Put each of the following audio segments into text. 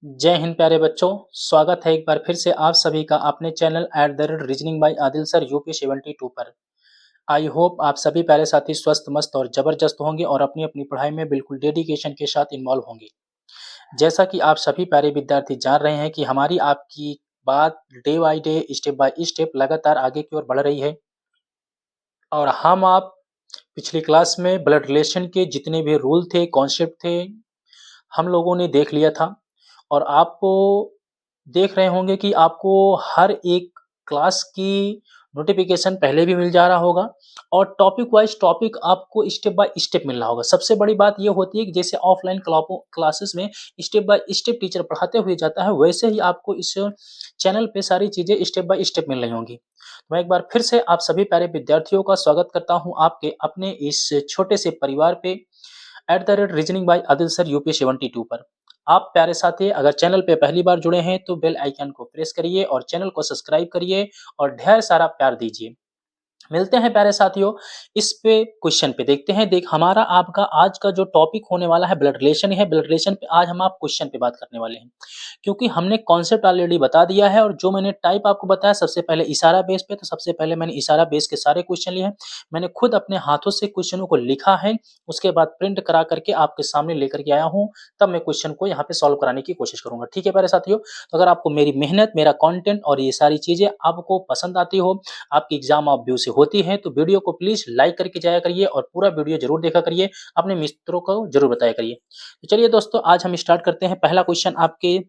जय हिंद प्यारे बच्चों। स्वागत है एक बार फिर से आप सभी का अपने channel at the rate reasoning by Adil sir UP 72 पर। आई होप आप सभी प्यारे साथी स्वस्थ मस्त और जबरदस्त होंगे और अपनी अपनी पढ़ाई में बिल्कुल डेडिकेशन के साथ इन्वॉल्व होंगे। जैसा कि आप सभी प्यारे विद्यार्थी जान रहे हैं कि हमारी आपकी बात day by day step by step लगातार आगे की ओर बढ़ रही है और हम आप पिछली क्लास में ब्लड रिलेशन के जितने भी रूल थे, कॉन्सेप्ट थे, हम लोगों ने देख लिया था और आपको देख रहे होंगे कि आपको हर एक क्लास की नोटिफिकेशन पहले भी मिल जा रहा होगा और टॉपिक वाइज टॉपिक आपको स्टेप बाय स्टेप मिल रहा होगा। सबसे बड़ी बात ये होती है कि जैसे ऑफलाइन क्लासेस में स्टेप बाय स्टेप टीचर पढ़ाते हुए जाता है, वैसे ही आपको इस चैनल पे सारी चीज़ें स्टेप बाय स्टेप मिल रही होंगी। तो मैं एक बार फिर से आप सभी प्यारे विद्यार्थियों का स्वागत करता हूँ आपके अपने इस छोटे से परिवार पे at the rate reasoning bye Adil sir UP 72 पर। आप प्यारे साथी अगर चैनल पे पहली बार जुड़े हैं तो बेल आइकन को प्रेस करिए और चैनल को सब्सक्राइब करिए और ढेर सारा प्यार दीजिए। मिलते हैं प्यारे साथियों इस पे क्वेश्चन पे। देखते हैं हमारा आपका आज का जो टॉपिक होने वाला है ब्लड रिलेशन है। ब्लड रिलेशन पे आज हम आप क्वेश्चन पे बात करने वाले हैं क्योंकि हमने कॉन्सेप्ट ऑलरेडी बता दिया है और जो मैंने टाइप आपको बताया सबसे पहले इशारा बेस पे, तो सबसे पहले मैंने इशारा बेस के सारे क्वेश्चन लिए हैं। मैंने खुद अपने हाथों से क्वेश्चनों को लिखा है, उसके बाद प्रिंट करा करके आपके सामने लेकर के आया हूँ, तब मैं क्वेश्चन को यहाँ पे सॉल्व कराने की कोशिश करूंगा। ठीक है प्यारे साथियों, तो अगर आपको मेरी मेहनत, मेरा कंटेंट और ये सारी चीजें आपको पसंद आती हो, आपकी एग्जाम ऑफ व्यू से होती है, तो वीडियो को प्लीज लाइक करके जाया करिए और पूरा वीडियो जरूर देखा करिए, अपने मित्रों को जरूर बताया करिए। तो चलिए दोस्तों आज हम स्टार्ट करते हैं। पहला क्वेश्चन आपके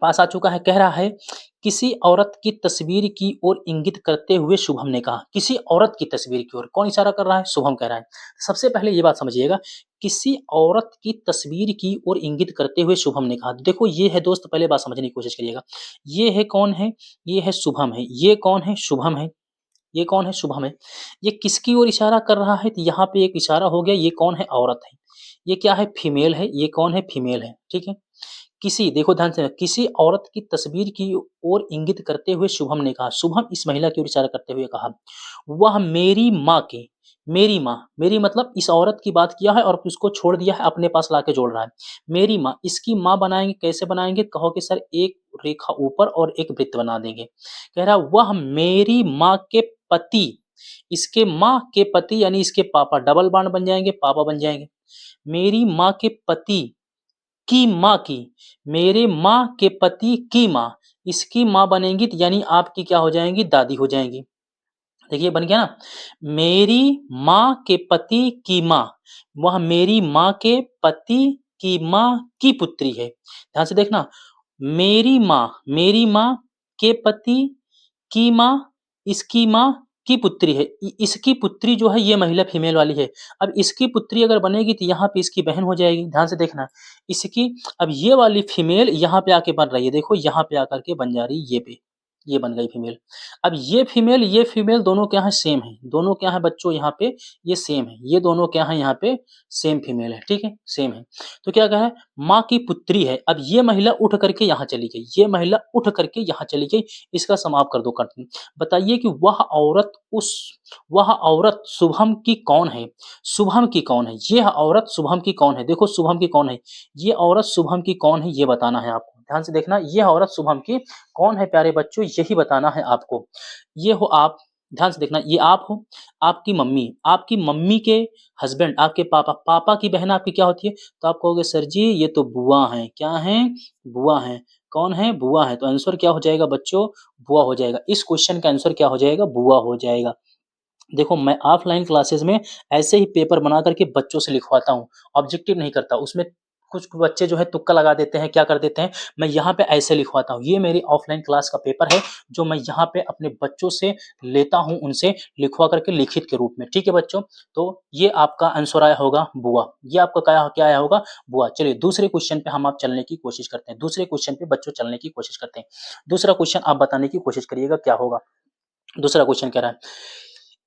पास आ चुका है, कह रहा है किसी औरत की तस्वीर की ओर इंगित करते हुए शुभम ने कहा। किसी औरत की तस्वीर की ओर कौन इशारा कर रहा है? शुभम कह रहा है। सबसे पहले ये बात समझिएगा, किसी औरत की तस्वीर की ओर इंगित करते हुए शुभम ने कहा। देखो ये है दोस्त, पहले बात समझने की कोशिश करिएगा। ये है कौन है? ये है शुभम है। ये कौन है? शुभम है। ये कौन है? शुभम है। ये किसकी ओर इशारा कर रहा है? तो यहाँ पे एक इशारा हो गया। ये कौन है? औरत है। ये क्या है? फीमेल है। ये कौन है? फीमेल है। ठीक है। किसी, देखो ध्यान से, किसी औरत की तस्वीर की ओर इंगित करते हुए शुभम ने कहा। शुभम इस महिला की ओर इशारा करते हुए कहा, वह मेरी माँ के, मेरी माँ, मेरी मतलब इस औरत की बात किया है और उसको छोड़ दिया है, अपने पास लाके जोड़ रहा है। मेरी माँ, इसकी माँ बनाएंगे, कैसे बनाएंगे? कहो कि सर एक रेखा ऊपर और एक वृत्त बना देंगे। कह रहा वह मेरी माँ के पति, इसके माँ के पति यानी इसके पापा, डबल बांड बन जाएंगे, पापा बन जाएंगे। मेरी माँ के पति की माँ की, मेरे माँ के पति की माँ, इसकी माँ बनेंगी तो यानी आपकी क्या हो जाएंगी? दादी हो जाएंगी। देखिए बन गया ना, मेरी माँ के पति की माँ, वह मेरी माँ के पति की माँ की पुत्री है। ध्यान से देखना, मेरी माँ के पति की माँ, इसकी माँ की पुत्री है। इसकी पुत्री जो है ये महिला फीमेल वाली है। अब इसकी पुत्री अगर बनेगी तो यहाँ पे इसकी बहन हो जाएगी। ध्यान से देखना, इसकी, अब ये वाली फीमेल यहाँ पे आके बन रही है। देखो यहाँ पे आकर के बन जा रही है, ये पे, ये बन गई फीमेल। अब ये फीमेल दोनों क्या है? सेम है। दोनों क्या है बच्चों? यहाँ पे ये सेम है। ये दोनों क्या है? यहाँ पे सेम फीमेल है। ठीक है, सेम है। तो क्या कहा है? माँ की पुत्री है। अब ये महिला उठ करके यहाँ चली गई, ये महिला उठ करके यहाँ चली गई। इसका समाप्त कर दो करते। बताइए कि वह औरत शुभम की कौन है? शुभम की कौन है? ये औरत शुभम की कौन है? देखो शुभम की कौन है? ये औरत शुभम की कौन है? ये बताना है आपको। ध्यान से देखना, ये औरत शुभम की कौन है प्यारे बच्चों? यही बताना है आपको। ये हो आप, ध्यान से देखना, ये आप हो, आपकी मम्मी के हस्बैंड, आपके पापा, पापा की बहन आपकी क्या होती है? तो आप कहोगे सर जी ये तो बुआ है। क्या है? बुआ है। कौन है? बुआ है। तो आंसर क्या हो जाएगा बच्चों? बुआ हो जाएगा। इस क्वेश्चन का आंसर क्या हो जाएगा? बुआ हो जाएगा। देखो मैं ऑफलाइन क्लासेस में ऐसे ही पेपर बना करके बच्चों से लिखवाता हूँ, ऑब्जेक्टिव नहीं करता। उसमें कुछ बच्चे जो है तुक्का लगा देते हैं, क्या कर देते हैं, मैं यहाँ पे ऐसे लिखवाता हूँ। ये मेरी ऑफलाइन क्लास का पेपर है जो मैं यहाँ पे अपने बच्चों से लेता हूँ, उनसे लिखवा करके लिखित के रूप में। ठीक है बच्चों, तो ये आपका आंसर आया होगा बुआ। ये आपका क्या आया होगा? बुआ। चलिए दूसरे क्वेश्चन पे हम आप चलने की कोशिश करते हैं। दूसरे क्वेश्चन पे बच्चों चलने की कोशिश करते हैं। दूसरा क्वेश्चन आप बताने की कोशिश करिएगा क्या होगा। दूसरा क्वेश्चन कह रहा है,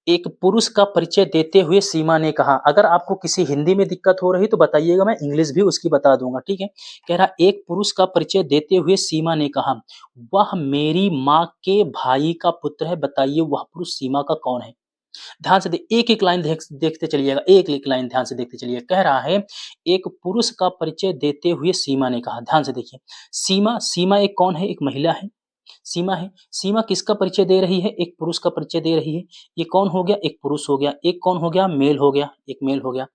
एक पुरुष का परिचय देते हुए सीमा ने कहा। अगर आपको किसी हिंदी में दिक्कत हो रही तो बताइएगा, मैं इंग्लिश भी उसकी बता दूंगा। ठीक है, कह रहा एक पुरुष का परिचय देते हुए सीमा ने कहा, वह मेरी माँ के भाई का पुत्र है। बताइए वह पुरुष सीमा का कौन है? ध्यान से एक एक लाइन देखते चलिएगा, एक एक लाइन ध्यान से देखते चलिए। कह रहा है एक पुरुष का परिचय देते हुए सीमा ने कहा। ध्यान से देखिए, सीमा सीमा एक कौन है? एक महिला है। सीमा है। सीमा किसका परिचय दे रही है? एक पुरुष का परिचय दे रही है। ये कौन हो गया? एक पुरुष हो गया। एक कौन हो गया? मेल हो गया। एक मेल हो गया।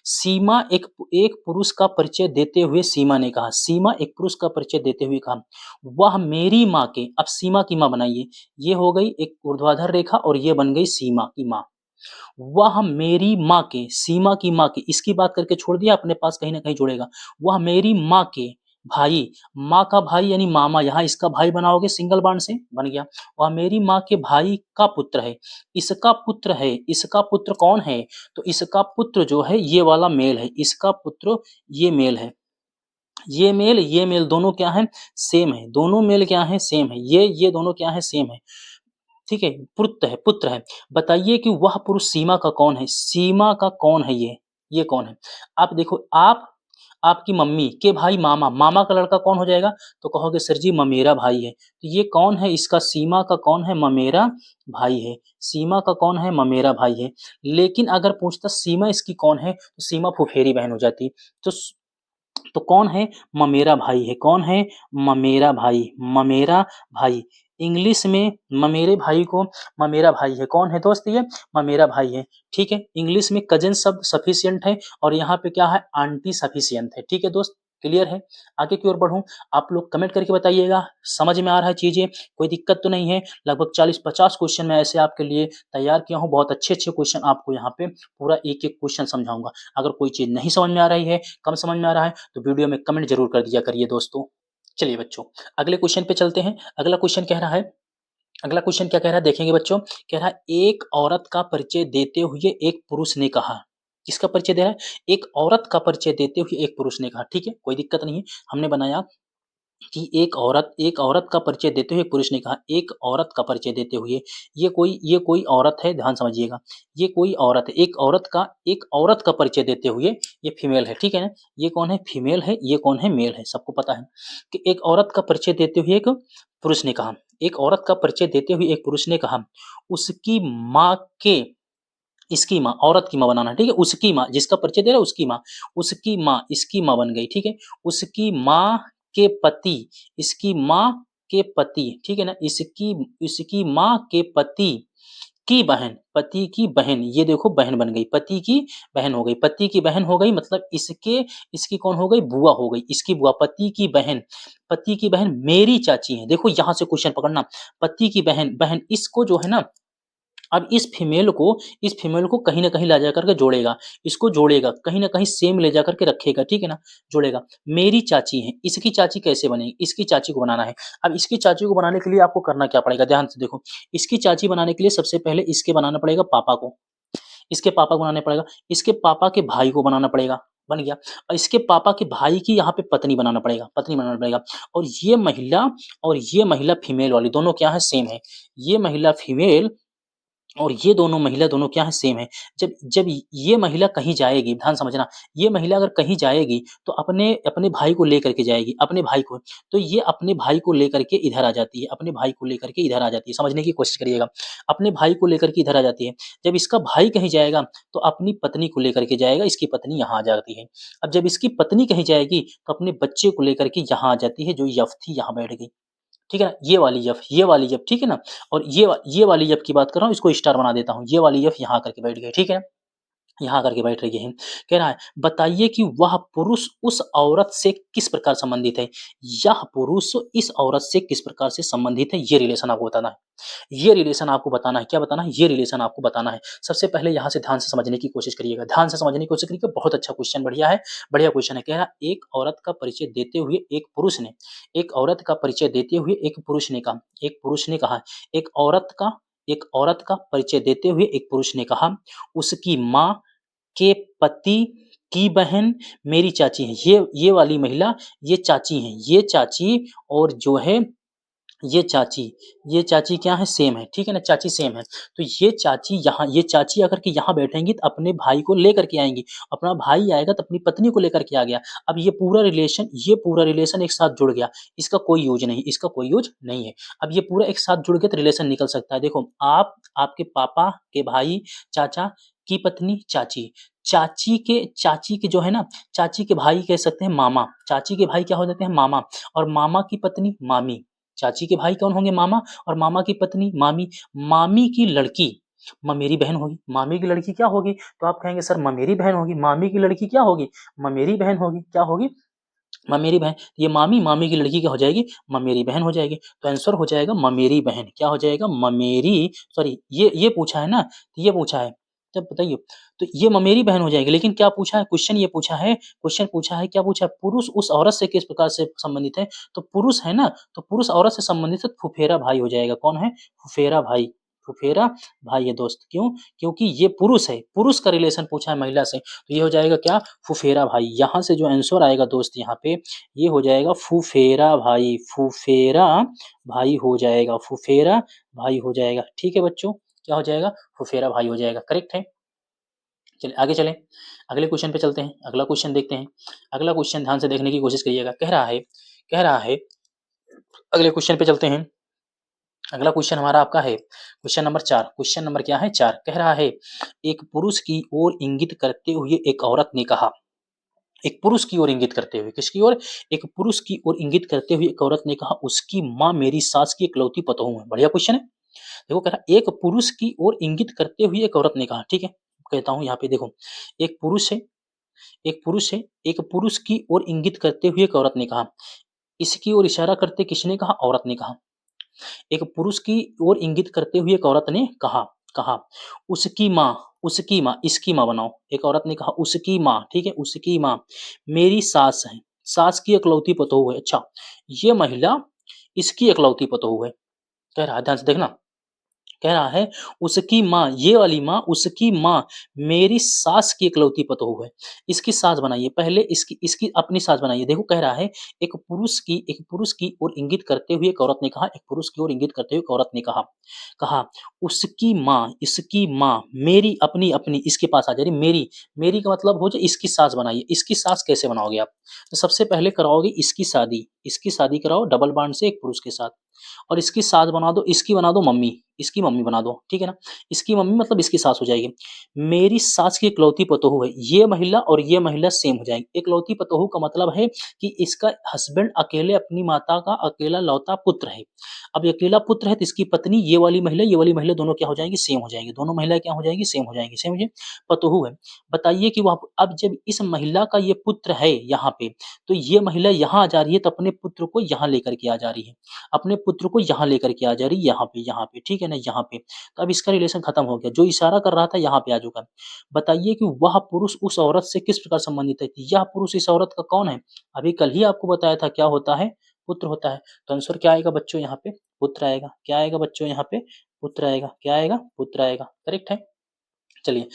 सीमा एक एक पुरुष का परिचय देते हुए सीमा ने कहा। सीमा एक पुरुष का परिचय देते हुए कहा, वह मेरी माँ के। अब सीमा की माँ बनाइए। ये हो गई एक ऊर्ध्वाधर रेखा और ये बन गई सीमा की माँ। वह मेरी माँ के, सीमा की माँ के, इसकी बात करके छोड़ दिया, अपने पास कहीं ना कहीं जुड़ेगा। वह मेरी माँ के भाई, माँ का भाई यानी मामा, यहाँ इसका भाई बनाओगे सिंगल बांड से बन गया। वह मेरी माँ के भाई का पुत्र है। इसका पुत्र है। इसका पुत्र कौन है? तो इसका पुत्र जो है ये वाला मेल है। इसका पुत्र ये मेल है। ये मेल दोनों क्या है? सेम है। दोनों मेल क्या है? सेम है। ये दोनों क्या है? सेम है। ठीक है, पुत्र है। बताइए कि वह पुरुष सीमा का कौन है? सीमा का कौन है ये कौन है? आप देखो, आपकी मम्मी के भाई मामा, मामा का लड़का कौन हो जाएगा? तो कहोगे सर जी ममेरा भाई है। तो ये कौन है? इसका सीमा का कौन है? ममेरा भाई है। सीमा का कौन है? ममेरा भाई है। लेकिन अगर पूछता सीमा इसकी कौन है, तो सीमा फुफेरी बहन हो जाती। तो तो कौन है? ममेरा भाई है। कौन है? ममेरा भाई। ममेरा भाई। इंग्लिश में ममेरे भाई को ममेरा भाई है। कौन है दोस्त? ये ममेरा भाई है। ठीक है, इंग्लिश में कजिन शब्द सफिशिएंट है और यहाँ पे क्या है? आंटी सफिशिएंट है। ठीक है दोस्त, क्लियर है? आगे की ओर बढ़ूं, आप लोग कमेंट करके बताइएगा समझ में आ रहा है चीजें, कोई दिक्कत तो नहीं है। लगभग 40-50 क्वेश्चन मैं ऐसे आपके लिए तैयार किया हूँ। बहुत अच्छे अच्छे क्वेश्चन आपको यहाँ पे पूरा एक एक क्वेश्चन समझाऊंगा। अगर कोई चीज नहीं समझ में आ रही है, कम समझ में आ रहा है, तो वीडियो में कमेंट जरूर कर दिया करिए दोस्तों। चलिए बच्चों, अगले क्वेश्चन पे चलते हैं। अगला क्वेश्चन क्या कह रहा है देखेंगे बच्चों। कह रहा है एक औरत का परिचय देते हुए एक पुरुष ने कहा। किसका परिचय दे रहा है? एक औरत का परिचय देते हुए एक पुरुष ने कहा। ठीक है, कोई दिक्कत नहीं है। हमने बनाया कि एक औरत का परिचय देते हुए पुरुष ने कहा। एक औरत का परिचय देते हुए, ये कोई औरत है, ध्यान समझिएगा। ये कोई औरत है। एक औरत का परिचय देते हुए, ये फीमेल है। ठीक है ना? ये कौन है? फीमेल है। ये कौन है? मेल है। सबको पता है कि एक औरत का परिचय देते हुए एक पुरुष ने कहा। एक औरत का परिचय देते हुए एक पुरुष ने कहा, उसकी माँ के, इसकी माँ, औरत की माँ बनाना। ठीक है, उसकी माँ, जिसका परिचय दे रहा है उसकी माँ। उसकी माँ, इसकी माँ बन गई। ठीक है, उसकी माँ के पति, इसकी माँ के पति। ठीक है ना? इसकी इसकी माँ के पति की बहन, पति की बहन, ये देखो बहन बन गई, पति की बहन हो गई। पति की बहन हो गई मतलब इसकी कौन हो गई? बुआ हो गई। इसकी बुआ, पति की बहन मेरी चाची है। देखो यहाँ से क्वेश्चन पकड़ना, पति की बहन, बहन इसको जो है ना, अब इस फीमेल को कहीं न कहीं ला जा करके जोड़ेगा, इसको जोड़ेगा, कहीं न कहीं सेम ले जा करके रखेगा, ठीक है ना? जोड़ेगा। मेरी चाची है, इसकी चाची कैसे बनेगी? इसकी चाची को बनाना है। अब इसकी चाची को बनाने के लिए आपको करना क्या पड़ेगा? ध्यान से देखो, इसकी चाची बनाने के लिए सबसे पहले इसके बनाना पड़ेगा पापा को, इसके पापा को बनाना पड़ेगा, इसके पापा के भाई को बनाना पड़ेगा, बन गया। और इसके पापा के भाई की यहाँ पे पत्नी बनाना पड़ेगा, पत्नी बनाना पड़ेगा। और ये महिला फीमेल वाली दोनों क्या है? सेम है। ये महिला फीमेल और ये दोनों महिला दोनों क्या है? सेम है। जब जब ये महिला कहीं जाएगी, ध्यान समझना, ये महिला अगर कहीं जाएगी तो अपने अपने भाई को लेकर के जाएगी, अपने भाई को। तो ये अपने भाई को लेकर के इधर आ जाती है, अपने भाई को लेकर के इधर आ जाती है। समझने की कोशिश करिएगा, अपने भाई को लेकर के इधर आ जाती है। जब इसका भाई कहीं जाएगा तो अपनी पत्नी को लेकर के जाएगा, इसकी पत्नी यहाँ आ जाती है। अब जब इसकी पत्नी कहीं जाएगी तो अपने बच्चे को लेकर के यहाँ आ जाती है, जो यफ थी यहाँ बैठ गई। ठीक है ना? ये वाली यफ, ठीक है ना? और ये वाली यफ की बात कर रहा हूँ, इसको स्टार बना देता हूँ। ये वाली यफ यहाँ आकर के बैठ गई, ठीक है? यहाँ आकर के बैठ रही है। कह रहा है बताइए कि वह पुरुष उस औरत से किस प्रकार संबंधित है? यह पुरुष इस औरत से किस प्रकार से संबंधित है? ये रिलेशन आपको बताना है। ये रिलेशन आपको बताना है। क्या बताना है? ये रिलेशन आपको बताना है। सबसे पहले यहाँ से ध्यान से समझने की कोशिश करिएगा। ध्यान से समझने की कोशिश करिएगा। बहुत अच्छा क्वेश्चन, बढ़िया है, बढ़िया क्वेश्चन है। कह रहा एक औरत का परिचय देते हुए एक पुरुष ने, एक औरत का परिचय देते हुए एक पुरुष ने कहा, एक पुरुष ने कहा, एक औरत का परिचय देते हुए एक पुरुष ने कहा, उसकी माँ के पति की बहन मेरी चाची है। ये वाली महिला, ये चाची है, ये चाची, और जो है ये चाची क्या है, सेम है, ठीक है ना, चाची सेम है। तो ये चाची अगर कि यहाँ बैठेंगी तो अपने भाई को लेकर के आएंगी, अपना भाई आएगा तो अपनी पत्नी को लेकर के आ गया। अब ये पूरा रिलेशन एक साथ जुड़ गया, इसका कोई यूज नहीं, इसका कोई यूज नहीं है। अब ये पूरा एक साथ जुड़ गया तो रिलेशन निकल सकता है। देखो आप, आपके पापा के भाई, चाचा की पत्नी चाची, चाची के जो है ना, चाची के भाई कह सकते हैं मामा, चाची के भाई क्या हो जाते हैं, मामा, और मामा की पत्नी मामी। चाची के भाई कौन होंगे, मामा, और मामा की पत्नी मामी। मामी की लड़की ममेरी बहन होगी, मामी की लड़की क्या होगी, तो आप कहेंगे सर ममेरी बहन होगी, मामी की लड़की क्या होगी, ममेरी बहन होगी, क्या होगी, ममेरी बहन। ये मामी, मामी की लड़की क्या हो जाएगी, ममेरी बहन हो जाएगी। तो आंसर हो जाएगा ममेरी बहन, क्या हो जाएगा, ममेरी, सॉरी ये पूछा है ना, तो ये पूछा है, तब बताइए, तो ये ममेरी बहन हो जाएगी। लेकिन क्या पूछा है, क्वेश्चन पूछा है, क्या पूछा है, पुरुष उस औरत से किस प्रकार से संबंधित है, तो पुरुष है ना, तो पुरुष औरत से संबंधित है, फुफेरा भाई हो जाएगा। कौन है, फुफेरा भाई, फुफेरा भाई है दोस्त। क्यों, क्योंकि ये पुरुष है, पुरुष का रिलेशन पूछा है महिला से, तो ये हो जाएगा क्या, फुफेरा भाई। यहाँ से जो आंसर आएगा दोस्त, यहाँ पे ये हो जाएगा फुफेरा भाई, फुफेरा भाई हो जाएगा, फुफेरा भाई हो जाएगा। ठीक है बच्चों, क्या हो जाएगा, फुफेरा भाई हो जाएगा, करेक्ट है। चलिए आगे चलें, अगले क्वेश्चन पे चलते हैं, अगला क्वेश्चन देखते हैं। अगला क्वेश्चन ध्यान से देखने की कोशिश करिएगा, कह रहा है, अगले क्वेश्चन पे चलते हैं। अगला क्वेश्चन हमारा आपका है क्वेश्चन नंबर 4। क्वेश्चन नंबर क्या है, 4। कह रहा है, एक पुरुष की ओर इंगित करते हुए एक औरत ने कहा, एक पुरुष की ओर इंगित करते हुए, किसकी ओर, एक पुरुष की ओर इंगित करते हुए एक औरत ने कहा, उसकी माँ मेरी सास की इकलौती पतोहू है। बढ़िया क्वेश्चन है। देखो कह रहा, एक पुरुष की ओर इंगित करते हुए एक औरत ने कहा, ठीक है, कहता हूँ यहाँ पे देखो, एक पुरुष है, एक पुरुष की ओर इंगित करते हुए एक औरत ने कहा, इसकी ओर इशारा करते किसने कहा, औरत ने कहा। एक पुरुष की ओर इंगित करते हुए एक औरत ने कहा, कहा उसकी माँ, इसकी माँ बनाओ, एक औरत ने कहा उसकी माँ, ठीक है, उसकी माँ मेरी सास है, सास की इकलौती पतोहू है। अच्छा, ये महिला इसकी इकलौती पतोहू है, कह रहा है, ध्यान से देखना, कह रहा है उसकी माँ, ये वाली माँ, उसकी माँ मेरी सास की इकलौती पतोहू है। इसकी सास बनाइए, पहले इसकी इसकी अपनी सास बनाइए। देखो कह रहा है, एक पुरुष की ओर इंगित करते हुए एक औरत ने कहा, एक पुरुष की ओर इंगित करते हुए एक औरत ने कहा, कहा उसकी माँ, इसकी माँ मेरी अपनी अपनी, इसके पास आ जा रही, मेरी का मतलब हो जाए इसकी सास बनाइए। इसकी सास कैसे बनाओगे आप, तो सबसे पहले कराओगे इसकी शादी कराओ डबल बॉन्ड से एक पुरुष के साथ, और इसकी सास बना दो, इसकी बना दो मम्मी, इसकी मम्मी बना दो, ठीक है ना, इसकी मम्मी मतलब इसकी सास हो जाएगी। मेरी सास की इकलौती पतोहू है, ये महिला और ये महिला सेम हो जाएंगी। इकलौती पतोहू का मतलब है कि इसका हस्बैंड अकेले अपनी माता का अकेला लौता पुत्र है। अब ये अकेला पुत्र है तो इसकी पत्नी, ये वाली महिला दोनों क्या हो जाएंगी, सेम हो जाएंगी, दोनों महिला क्या हो जाएंगी, सेम हो जाएंगी, सेम हो जाएंगी, पतोहू है। बताइए कि वह, अब जब इस महिला का ये पुत्र है यहाँ पे, तो ये महिला यहाँ आ जा रही है तो अपने पुत्र को यहाँ लेकर के आ जा रही है, अपने पुत्र को यहाँ लेकर के आ जा रही है, यहाँ पे, ठीक है ना, यहाँ पे। तो अब इसका रिलेशन खत्म हो गया, जो इशारा कर रहा था यहाँ पे आ चुका। बताइए कि वह पुरुष उस औरत से किस प्रकार संबंधित है, यह पुरुष इस औरत का कौन है, अभी कल ही आपको बताया था क्या होता है, पुत्र होता है। तो आंसर क्या आएगा बच्चों, यहाँ पे पुत्र आएगा, क्या आएगा बच्चों, यहाँ पे पुत्र आएगा, क्या आएगा, पुत्र आएगा, करेक्ट है। चलिए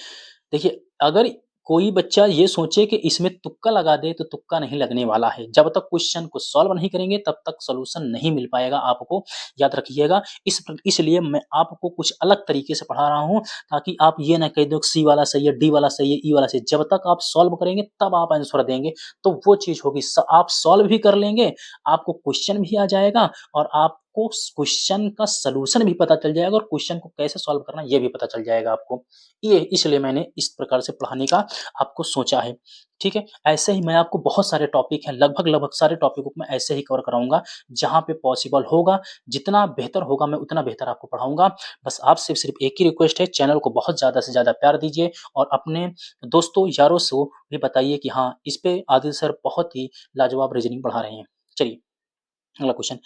देखिए, अगर कोई बच्चा ये सोचे कि इसमें तुक्का लगा दे तो तुक्का नहीं लगने वाला है। जब तक क्वेश्चन को सॉल्व नहीं करेंगे तब तक सॉल्यूशन नहीं मिल पाएगा आपको, याद रखिएगा। इसलिए मैं आपको कुछ अलग तरीके से पढ़ा रहा हूँ, ताकि आप ये ना कह दो सी वाला सही है, डी वाला सही है, ई वाला सही है। जब तक आप सॉल्व करेंगे तब आप आंसर देंगे, तो वो चीज़ होगी, आप सॉल्व भी कर लेंगे, आपको क्वेश्चन भी आ जाएगा, और आपको क्वेश्चन का सॉल्यूशन भी पता चल जाएगा, और क्वेश्चन को कैसे सॉल्व करना ये भी पता चल जाएगा आपको। ये इसलिए मैंने इस प्रकार से पढ़ाने का आपको सोचा है, ठीक है। ऐसे ही मैं आपको बहुत सारे टॉपिक हैं, लगभग सारे टॉपिक को मैं ऐसे ही कवर कराऊंगा, जहाँ पे पॉसिबल होगा, जितना बेहतर होगा मैं उतना बेहतर आपको पढ़ाऊंगा। बस आपसे सिर्फ एक ही रिक्वेस्ट है, चैनल को बहुत ज़्यादा से ज़्यादा प्यार दीजिए, और अपने दोस्तों यारों से भी बताइए कि हाँ, इस पे आदिल सर बहुत ही लाजवाब रीजनिंग पढ़ा रहे हैं। चलिए अगला क्वेश्चन,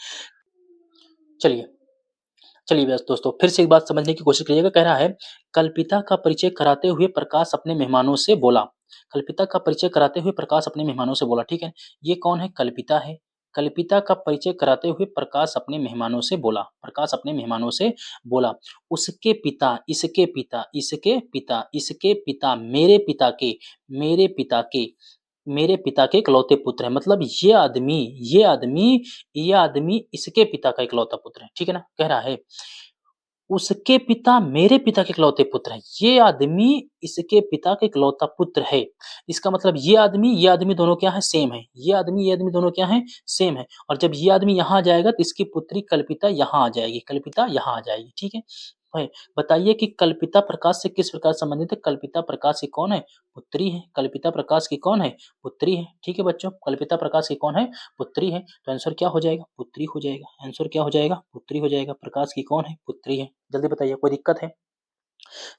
चलिए चलिए बस दोस्तों, फिर से एक बात समझने की कोशिश करिएगा। कह रहा है, कल्पिता का परिचय कराते हुए प्रकाश अपने मेहमानों से बोला, कल्पिता का परिचय कराते हुए प्रकाश अपने मेहमानों से बोला, ठीक है। ये कौन है, कल्पिता है। कल्पिता का परिचय कराते हुए प्रकाश अपने मेहमानों से बोला, प्रकाश अपने मेहमानों से बोला, उसके पिता, इसके पिता, इसके पिता, इसके पिता, मेरे पिता के मेरे पिता के इकलौते पुत्र हैं, मतलब ये आदमी इसके पिता का इकलौता पुत्र है, ठीक है ना? कह रहा है उसके पिता मेरे पिता के इकलौते पुत्र हैं, ये आदमी इसके पिता का इकलौता पुत्र है। इसका मतलब ये आदमी दोनों क्या है? सेम है। ये आदमी दोनों क्या है? सेम है। और जब ये आदमी यहाँ जाएगा तो इसकी पुत्री कल्पिता यहाँ आ जाएगी, कल्पिता यहाँ आ जाएगी, ठीक है? भाई बताइए कि कल्पिता प्रकाश से किस प्रकार संबंधित है? कल्पिता प्रकाश की कौन है? पुत्री है। कल्पिता प्रकाश की कौन है? पुत्री है, ठीक है बच्चों? कल्पिता प्रकाश की कौन है? पुत्री है। तो आंसर क्या हो जाएगा? पुत्री हो जाएगा। आंसर क्या हो जाएगा? पुत्री हो जाएगा। प्रकाश की कौन है? पुत्री है। जल्दी बताइए, कोई दिक्कत है?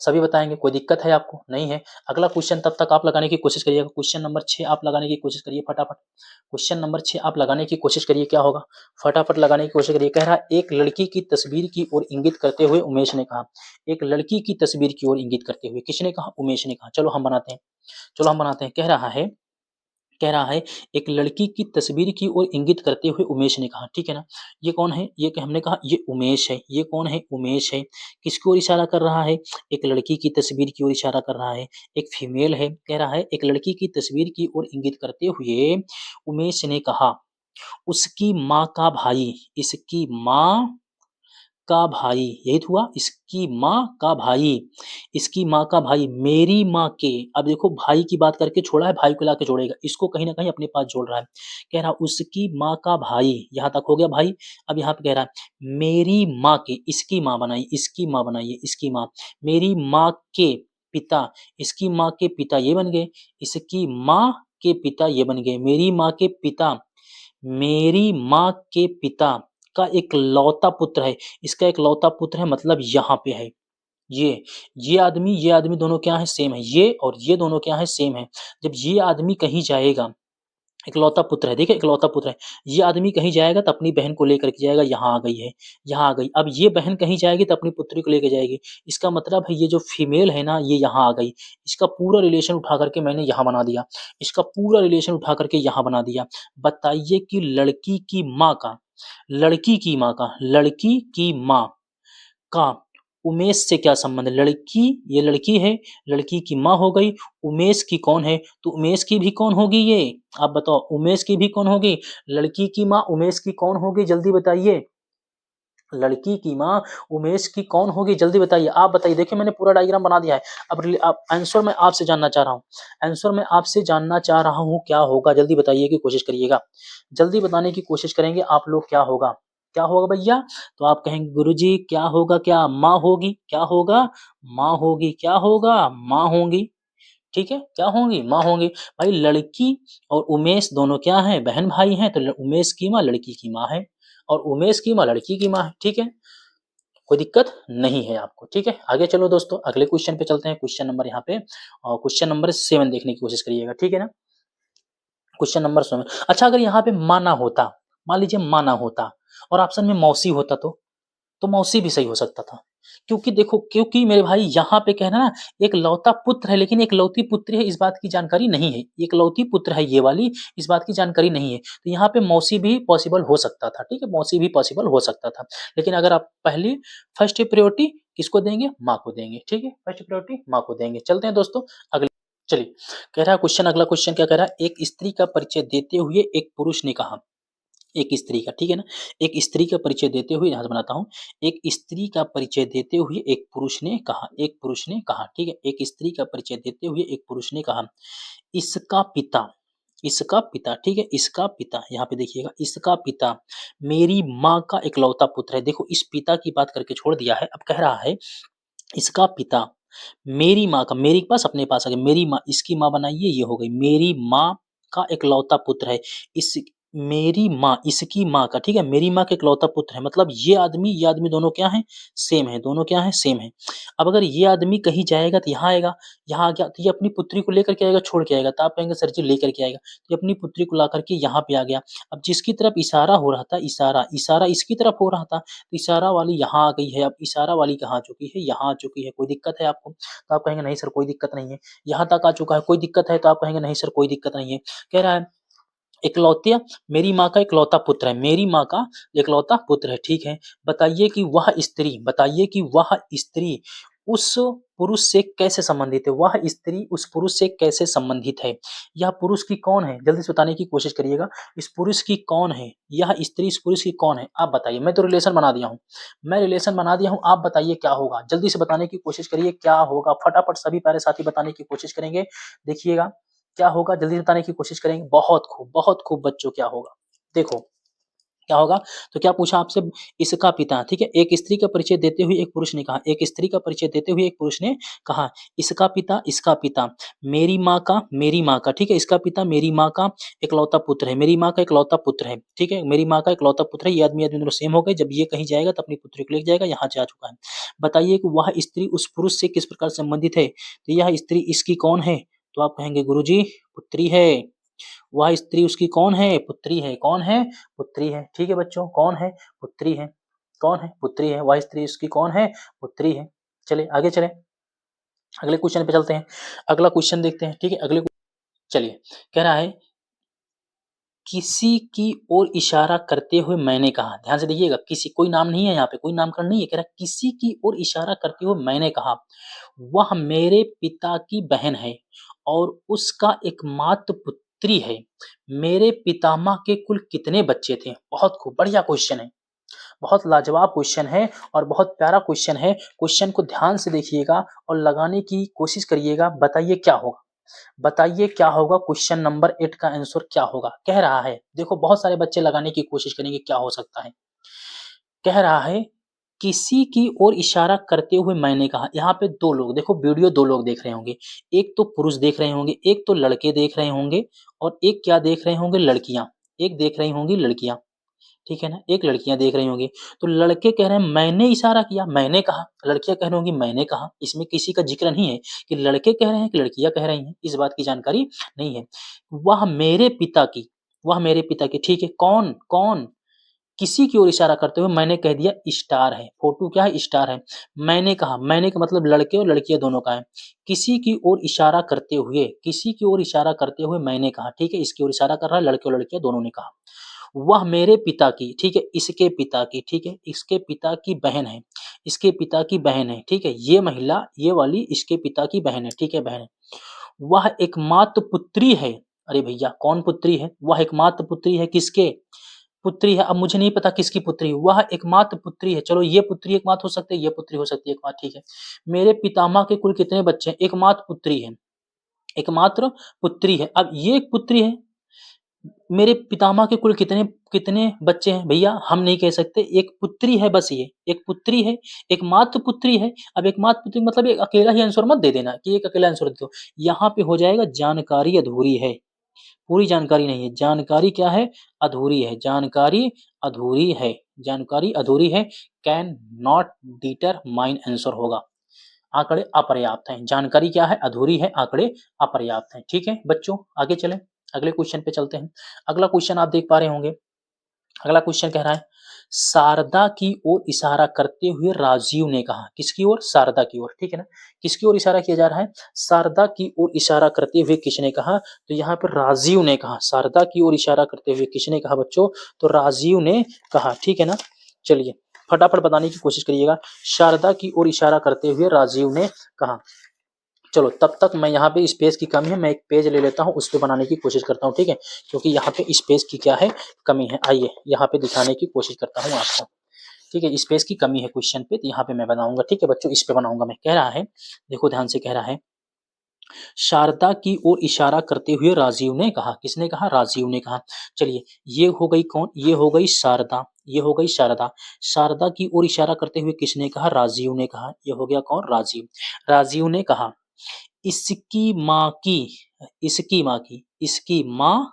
सभी बताएंगे, कोई दिक्कत है आपको? नहीं है। अगला क्वेश्चन तब तक आप लगाने की कोशिश करिएगा। क्वेश्चन नंबर 6 आप लगाने की कोशिश करिए फटाफट। क्वेश्चन नंबर 6 आप लगाने की कोशिश करिए, क्या होगा? फटाफट लगाने की कोशिश करिए। कह रहा है एक लड़की की तस्वीर की ओर इंगित करते हुए उमेश ने कहा। एक लड़की की तस्वीर की ओर इंगित करते हुए किसने कहा? उमेश ने कहा। चलो हम बनाते हैं, चलो हम बनाते हैं। कह रहा है एक लड़की की तस्वीर की ओर इंगित करते हुए उमेश ने कहा, ठीक है ना? ये कौन है? ये हमने कहा ये उमेश है। ये कौन है? उमेश है। किसकी ओर इशारा कर रहा है? एक लड़की की तस्वीर की ओर इशारा कर रहा है। एक फीमेल है। कह रहा है एक लड़की की तस्वीर की ओर इंगित करते हुए उमेश ने कहा उसकी माँ का भाई, इसकी माँ का भाई, यही तो हुआ, इसकी माँ का भाई, इसकी माँ का भाई मेरी माँ के, अब देखो भाई की बात करके छोड़ा है, भाई को लाके जोड़ेगा, इसको कहीं ना कहीं अपने पास जोड़ रहा है। कह रहा उसकी माँ का भाई, यहाँ तक हो गया भाई। अब यहाँ पे कह रहा है मेरी माँ के, इसकी माँ बनाई, इसकी माँ बनाइए, इसकी माँ, मेरी माँ के पिता, इसकी माँ के पिता ये बन गए, इसकी माँ के पिता ये बन गए, मेरी माँ के पिता, मेरी माँ के पिता का इकलौता पुत्र है। इसका इकलौता पुत्र है, मतलब यहाँ पे है ये ये आदमी दोनों क्या है? सेम है। ये और ये दोनों क्या है? सेम है। जब ये आदमी कहीं जाएगा, इकलौता पुत्र है, देखिए इकलौता पुत्र है, ये आदमी कहीं जाएगा तो अपनी बहन को लेकर के जाएगा, यहाँ आ गई है, यहाँ आ गई। अब ये बहन कहीं जाएगी तो अपनी पुत्री को लेकर जाएगी। इसका मतलब है ये जो फीमेल है ना, ये यहाँ आ गई। इसका पूरा रिलेशन उठा करके मैंने यहाँ बना दिया, इसका पूरा रिलेशन उठा करके यहाँ बना दिया। बताइए कि लड़की की माँ का, लड़की की माँ का उमेश से क्या संबंध है? लड़की, ये लड़की है, लड़की की माँ हो गई, उमेश की कौन है? तो उमेश की भी कौन होगी ये? आप बताओ, उमेश की भी कौन होगी? लड़की की माँ उमेश की कौन होगी? जल्दी बताइए। लड़की की माँ उमेश की कौन होगी? जल्दी बताइए, आप बताइए। देखिए मैंने पूरा डायग्राम बना दिया है। अब आंसर मैं आपसे जानना चाह रहा हूँ, आंसर मैं आपसे जानना चाह रहा हूँ, क्या होगा? जल्दी बताइए की कोशिश करिएगा, जल्दी बताने की कोशिश करेंगे आप लोग। क्या होगा? क्या होगा भैया? तो आप कहेंगे गुरुजी क्या होगा? क्या माँ होगी? क्या होगा? माँ होगी। क्या होगा? माँ होंगी, ठीक है? क्या होंगी? माँ होंगी। भाई लड़की और उमेश दोनों क्या हैं? बहन भाई हैं, तो उमेश की माँ लड़की की माँ है और उमेश की माँ लड़की की माँ है, ठीक है? कोई दिक्कत नहीं है आपको, ठीक है? आगे चलो दोस्तों, अगले क्वेश्चन पे चलते हैं। क्वेश्चन नंबर यहाँ पे क्वेश्चन नंबर 7 देखने की कोशिश करिएगा, ठीक है ना? Question number 7। अच्छा अगर यहाँ पे माँ ना होता, मान लीजिए माँ ना होता और ऑप्शन में मौसी होता तो मौसी भी सही हो सकता था। क्योंकि देखो, क्योंकि मेरे भाई यहाँ पे कहना ना एक लौता पुत्र है, लेकिन एक लौती पुत्री है, इस बात की जानकारी नहीं है। एक लौती पुत्र है ये वाली, इस बात की जानकारी नहीं है। तो यहाँ पे मौसी भी पॉसिबल हो सकता था, ठीक है? मौसी भी पॉसिबल हो सकता था। लेकिन अगर आप पहली फर्स्ट प्रायोरिटी किसको देंगे? माँ को देंगे, ठीक है? फर्स्ट प्रायोरिटी माँ को देंगे। चलते हैं दोस्तों अगले। चलिए, कह रहा है क्वेश्चन, अगला क्वेश्चन क्या कह रहा है? एक स्त्री का परिचय देते हुए एक पुरुष ने कहा, एक स्त्री का, ठीक है ना? एक स्त्री का परिचय देते हुए, यहाँ से बनाता हूँ, एक स्त्री का परिचय देते हुए एक पुरुष ने कहा, एक पुरुष ने कहा, ठीक है? एक स्त्री का परिचय देते हुए एक पुरुष ने कहा इसका पिता, इसका पिता, ठीक है? इसका पिता, यहाँ पे देखिएगा, इसका पिता मेरी माँ का इकलौता पुत्र है। देखो इस पिता की बात करके छोड़ दिया है। अब कह रहा है इसका पिता मेरी माँ का, मेरी के पास अपने पास आ गया, मेरी माँ, इसकी माँ बनाइए, ये हो गई मेरी माँ का इकलौता पुत्र है। इस मेरी माँ, इसकी माँ का, ठीक है? मेरी माँ का इकलौता पुत्र है, मतलब ये आदमी दोनों क्या हैं? सेम है। दोनों क्या हैं? सेम है। अब अगर ये आदमी कहीं जाएगा तो यहाँ आएगा, यहाँ आ गया तो ये अपनी पुत्री को लेकर के आएगा, छोड़ के आएगा, तो आप कहेंगे सर जी लेकर के आएगा, तो ये अपनी पुत्री को ला करके यहाँ पे आ गया। अब जिसकी तरफ इशारा हो रहा था, इशारा इसकी तरफ हो रहा था, तो इशारा वाली यहाँ आ गई है। अब इशारा वाली कहाँ आ चुकी है? यहाँ आ चुकी है। कोई दिक्कत है आपको? तो आप कहेंगे नहीं सर कोई दिक्कत नहीं है। यहाँ तक आ चुका है, कोई दिक्कत है? तो आप कहेंगे नहीं सर कोई दिक्कत नहीं है। कह रहा है इकलौतिया मेरी माँ का इकलौता पुत्र है, मेरी माँ का इकलौता पुत्र है, ठीक है? बताइए कि वह स्त्री उस पुरुष से कैसे संबंधित है, वह स्त्री उस पुरुष से कैसे संबंधित है, यह पुरुष की कौन है, जल्दी से बताने की कोशिश करिएगा। इस पुरुष की कौन है, यह स्त्री इस पुरुष की कौन है, आप बताइए। मैं तो रिलेशन बना दिया हूँ, मैं रिलेशन बना दिया हूँ, आप बताइए क्या होगा, जल्दी से बताने की कोशिश करिए क्या होगा, फटाफट सभी प्यारे साथी बताने की कोशिश करेंगे। देखिएगा क्या होगा, जल्दी से बताने की कोशिश करेंगे। बहुत खूब बच्चों, क्या होगा देखो क्या होगा। तो क्या पूछा आपसे, इसका पिता, ठीक है। एक स्त्री का परिचय देते हुए एक पुरुष ने कहा, एक स्त्री का परिचय देते हुए एक पुरुष ने कहा, इसका पिता मेरी माँ का, ठीक है। इसका पिता मेरी माँ का इकलौता पुत्र है, मेरी माँ का इकलौता पुत्र है, ठीक है। मेरी माँ का इकलौता पुत्र है। ये आदमी दोनों सेम हो गए। जब ये कहीं जाएगा तो अपनी पुत्री को लेके जाएगा, यहाँ से आ चुका है। बताइए कि वह स्त्री उस पुरुष से किस प्रकार संबंधित है, तो यह स्त्री इसकी कौन है, तो आप कहेंगे गुरुजी पुत्री है। वह स्त्री उसकी कौन है, पुत्री है। कौन है, पुत्री है, ठीक है बच्चों। कौन है, पुत्री है। कौन है, पुत्री है। वह स्त्री उसकी कौन है, पुत्री है। चलिए आगे चले, अगले क्वेश्चन पे चलते हैं। अगला क्वेश्चन देखते हैं, ठीक है। चलिए, कह रहा है किसी की ओर इशारा करते हुए मैंने कहा, ध्यान से देखिएगा, किसी, कोई नाम नहीं है यहाँ पे, कोई नामकरण नहीं है। कह रहा किसी की ओर इशारा करते हुए मैंने कहा, वह मेरे पिता की बहन है और उसका एकमात्र पुत्री है। मेरे पितामह के कुल कितने बच्चे थे। बहुत खूब, बढ़िया क्वेश्चन है, बहुत लाजवाब क्वेश्चन है और बहुत प्यारा क्वेश्चन है। क्वेश्चन को ध्यान से देखिएगा और लगाने की कोशिश करिएगा। बताइए क्या होगा, बताइए क्या होगा। क्वेश्चन नंबर 8 का आंसर क्या होगा। कह रहा है, देखो बहुत सारे बच्चे लगाने की कोशिश करेंगे क्या हो सकता है। कह रहा है किसी की ओर इशारा करते हुए मैंने कहा। यहाँ पे दो लोग, देखो वीडियो दो लोग देख रहे होंगे, एक तो पुरुष देख रहे होंगे, एक तो लड़के देख रहे होंगे, और एक क्या देख रहे होंगे, लड़कियां। एक देख रही होंगी लड़कियां, ठीक है ना, एक लड़कियां देख रही होंगी। तो लड़के कह रहे हैं मैंने इशारा किया, मैंने कहा। लड़कियां कह रही होंगी मैंने कहा। इसमें किसी का जिक्र नहीं है कि लड़के कह रहे हैं कि लड़कियां कह रही हैं, इस बात की जानकारी नहीं है। वह मेरे पिता की, वह मेरे पिता की, ठीक है। कौन कौन, किसी की ओर इशारा करते हुए मैंने कह दिया स्टार है। फोटो क्या है, स्टार है। मैंने कहा, मैंने का मतलब लड़के और लड़कियां दोनों का है। किसी की ओर इशारा करते हुए, किसी की ओर इशारा करते हुए मैंने कहा, ठीक है। इसकी ओर इशारा कर रहा है, लड़के और लड़कियां दोनों ने कहा। वह मेरे पिता की, ठीक है, इसके पिता की, ठीक है, इसके पिता की बहन है, इसके पिता की बहन है, ठीक है। ये महिला, ये वाली इसके पिता की बहन है, ठीक है, बहन है। वह एकमात्र पुत्री है। अरे भैया कौन पुत्री है, वह एकमात्र पुत्री है, किसके पुत्री है। अब मुझे नहीं पता किसकी पुत्री है, वह एकमात्र पुत्री है। चलो ये पुत्री एकमात्र हो सकती है, ये पुत्री हो सकती है एकमात्र, ठीक है। मेरे पितामह के कुल कितने बच्चे हैं, एकमात्र पुत्री है, एकमात्र पुत्री है। अब ये एक पुत्री है, मेरे पितामह के कुल कितने कितने बच्चे हैं भैया, हम नहीं कह सकते। एक पुत्री है बस, ये एक पुत्री है, एकमात्र पुत्री है। अब एकमात्र पुत्री मतलब एक अकेला ही आंसर मत दे देना कि एक अकेला आंसर दे दो। यहाँ पे हो जाएगा जानकारी अधूरी है, पूरी जानकारी नहीं है। जानकारी क्या है, अधूरी है, जानकारी अधूरी है, जानकारी अधूरी है। कैन नॉट डिटरमाइन आंसर होगा। आंकड़े अपर्याप्त हैं। जानकारी क्या है, अधूरी है, आंकड़े अपर्याप्त हैं। ठीक है बच्चों, आगे चलें, अगले क्वेश्चन पे चलते हैं। अगला क्वेश्चन आप देख पा रहे होंगे। अगला क्वेश्चन कह रहा है शारदा की ओर इशारा करते हुए राजीव ने कहा, किसकी ओर, शारदा की ओर, ठीक है ना। किसकी ओर इशारा किया जा रहा है, शारदा की ओर इशारा करते हुए किसने कहा, तो यहाँ पर राजीव ने कहा। शारदा की ओर इशारा करते हुए किसने कहा बच्चों, तो राजीव ने कहा, ठीक है ना। चलिए फटाफट बताने की कोशिश करिएगा। शारदा की ओर इशारा करते हुए राजीव ने कहा। चलो तब तक मैं यहाँ पे स्पेस की कमी है, मैं एक पेज ले लेता हूँ, उस पे बनाने की कोशिश करता हूँ, ठीक है, क्योंकि यहाँ पे स्पेस की क्या है, कमी है। आइए यहाँ पे दिखाने की कोशिश करता हूँ आपको, ठीक है। स्पेस की कमी है क्वेश्चन पे, तो यहाँ पे मैं बनाऊंगा, ठीक है बच्चों, इस पे बनाऊंगा मैं। कह रहा है, देखो ध्यान से, कह रहा है शारदा की ओर इशारा करते हुए राजीव ने कहा। किसने कहा, राजीव ने कहा। चलिए ये हो गई कौन, ये हो गई शारदा, ये हो गई शारदा। शारदा की ओर इशारा करते हुए किसने कहा, राजीव ने कहा। ये हो गया कौन, राजीव। राजीव ने कहा इसकी माँ की, इसकी माँ की, इसकी माँ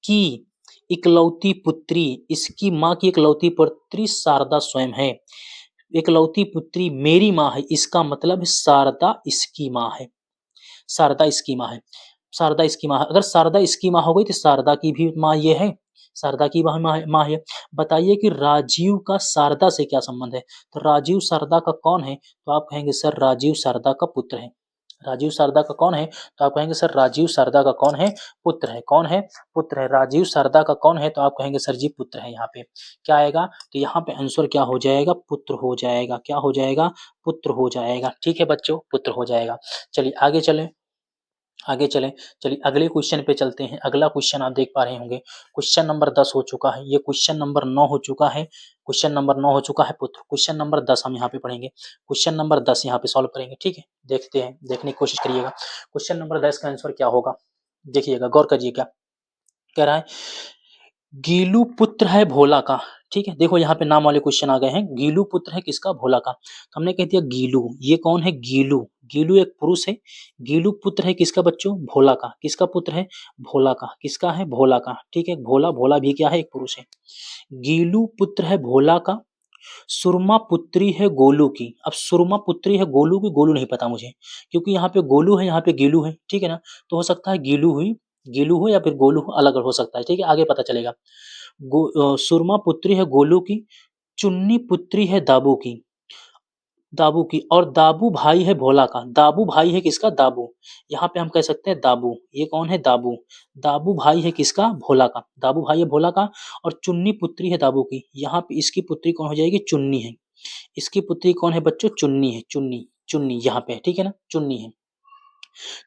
की इकलौती पुत्री, इसकी माँ की इकलौती पुत्री शारदा स्वयं है। इकलौती पुत्री मेरी माँ है, इसका मतलब है शारदा इसकी माँ है, शारदा इसकी माँ है, शारदा इसकी माँ है। अगर शारदा इसकी माँ हो गई तो शारदा की भी माँ ये है, शारदा की माँ है। बताइए कि राजीव का शारदा से क्या संबंध है, तो राजीव शारदा का कौन है, तो आप कहेंगे सर राजीव शारदा का पुत्र है। राजीव शारदा का कौन है? तो आप कहेंगे सर राजीव शारदा का कौन है? पुत्र है। कौन है? पुत्र है। राजीव शारदा का कौन है? तो आप कहेंगे सर जी पुत्र है। यहाँ पे क्या आएगा? तो यहाँ पे आंसर क्या हो जाएगा? पुत्र हो जाएगा। क्या हो जाएगा? पुत्र हो जाएगा। ठीक है बच्चों, पुत्र हो जाएगा। चलिए आगे चलें, आगे चलें। चलिए अगले क्वेश्चन पे चलते हैं। अगला क्वेश्चन आप देख पा रहे होंगे, क्वेश्चन नंबर 10 हो चुका है, ये क्वेश्चन नंबर 9 हो चुका है। क्वेश्चन नंबर 9 हो चुका है पुत्र। क्वेश्चन नंबर 10 हम यहाँ पे पढ़ेंगे। क्वेश्चन नंबर 10 यहाँ पे सॉल्व करेंगे। ठीक है, देखते हैं, देखने की कोशिश करिएगा क्वेश्चन नंबर 10 का आंसर क्या होगा। देखिएगा, गौर करिए क्या कह रहा है। गीलू पुत्र है भोला का। ठीक है, देखो यहाँ पे नाम वाले क्वेश्चन आ गए हैं। गीलू पुत्र है किसका? भोला का। तो हमने कह दिया गीलू, ये कौन है? गीलू। गीलू एक पुरुष है। गीलू पुत्र है किसका बच्चों? भोला का। किसका पुत्र है? भोला का। किसका है? भोला का। ठीक है, भोला, भोला भी क्या है? एक पुरुष है। गीलू पुत्र है भोला का, सुरमा पुत्री है गोलू की। अब सुरमा पुत्री है गोलू की, गोलू नहीं पता मुझे, क्योंकि यहाँ पे गोलू है, यहाँ पे गीलू है। ठीक है ना, तो हो सकता है गीलू हुई, गीलू हो या फिर गोलू हो, अलग हो सकता है। ठीक है, आगे पता चलेगा। सुरमा पुत्री है गोलू की, चुन्नी पुत्री है दाबू की, दाबू की, और दाबू भाई है भोला का। दाबू भाई है किसका? दाबू। यहाँ पे हम कह सकते हैं दाबू, ये कौन है? दाबू। दाबू भाई है किसका? भोला का। दाबू भाई है भोला का, और चुन्नी पुत्री है दाबू की। यहाँ पे इसकी पुत्री कौन हो जाएगी? चुन्नी है। इसकी पुत्री कौन है बच्चों? चुन्नी है। चुन्नी, चुन्नी यहाँ पे, ठीक है ना, चुन्नी है।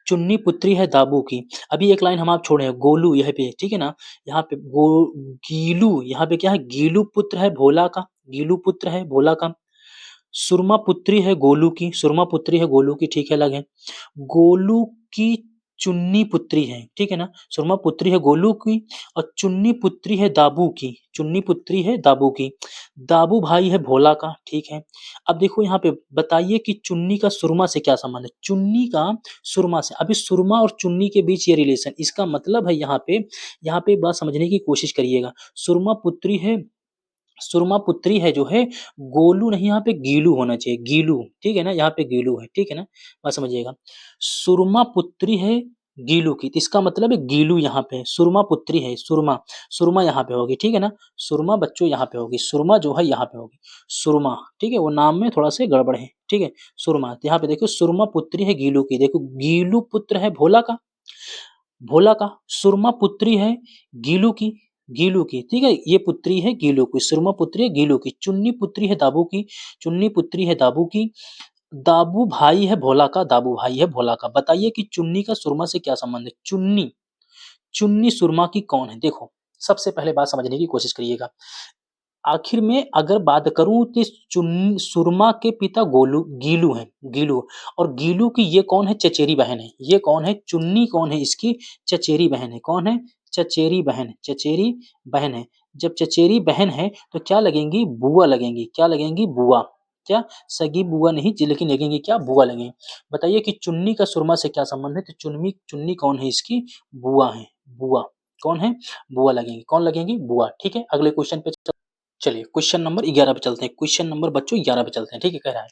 चुन्नी पुत्री है दाबू की। अभी एक लाइन हम आप छोड़े हैं, गोलू यहाँ पे, ठीक है ना, यहाँ पे गीलू, यहाँ पे क्या है? गीलू पुत्र है भोला का, गीलू पुत्र है भोला का। सुरमा पुत्री है गोलू की, सुरमा पुत्री है गोलू की, ठीक है, अलग है। गोलू की चुन्नी पुत्री है, ठीक है ना, सुरमा पुत्री है गोलू की, और चुन्नी पुत्री है दाबू की, चुन्नी पुत्री है दाबू की। दाबू भाई है भोला का, ठीक है। अब देखो यहाँ पे बताइए कि चुन्नी का सुरमा से क्या संबंध है? चुन्नी का सुरमा से, अभी सुरमा और चुन्नी के बीच ये रिलेशन, इसका मतलब है यहाँ पे बात समझने की कोशिश करिएगा। सुरमा पुत्री है, सुरमा पुत्री है जो है गोलू नहीं, यहाँ पे गीलू होना चाहिए, गीलू, ठीक है ना, यहाँ पे गीलू है, ठीक है ना, बात समझिएगा। सुरमा पुत्री है गीलू की, तो इसका मतलब है गीलू यहाँ पे है, सुरमा पुत्री है, सुरमा, सुरमा यहाँ पे होगी, ठीक है ना, सुरमा बच्चों यहाँ पे होगी, सुरमा जो है यहाँ पे होगी, सुरमा, ठीक है, वो नाम में थोड़ा से गड़बड़ है, ठीक है, सुरमा। तो यहाँ पे देखो सुरमा पुत्री है गीलू की, देखो गीलू पुत्र है भोला का, भोला का, सुरमा पुत्री है गीलू की, गीलू की, ठीक है, ये पुत्री है गीलू की, सुरमा पुत्री है गीलू की। चुन्नी पुत्री है दाबू की, चुन्नी पुत्री है दाबू की। दाबू भाई है भोला का, दाबू भाई है भोला का। बताइए कि चुन्नी का सुरमा से क्या संबंध है? चुन्नी, चुन्नी सुरमा की कौन है? देखो सबसे पहले बात समझने की कोशिश करिएगा। आखिर में अगर बात करूं तो सुरमा के पिता गोलू, गीलू हैं, गीलू, और गीलू की ये कौन है? चचेरी बहन है। ये कौन है? चुन्नी कौन है? इसकी चचेरी बहन है। कौन है? चचेरी बहन, चचेरी बहन है। जब चचेरी बहन है तो क्या लगेंगी? बुआ लगेंगी। क्या लगेंगी? बुआ। क्या? सगी बुआ नहीं जी, लेकिन लगेंगी क्या? बुआ लगेंगी। बताइए कि चुन्नी का सुरमा से क्या संबंध है? तो चुन्नी, चुन्नी कौन है? इसकी बुआ है, बुआ। कौन है? बुआ लगेंगी। कौन लगेंगी? बुआ। ठीक है, अगले क्वेश्चन पे चलिए क्वेश्चन नंबर 11 पे चलते हैं। क्वेश्चन नंबर बच्चों 11 पे चलते हैं। ठीक है, कह रहा है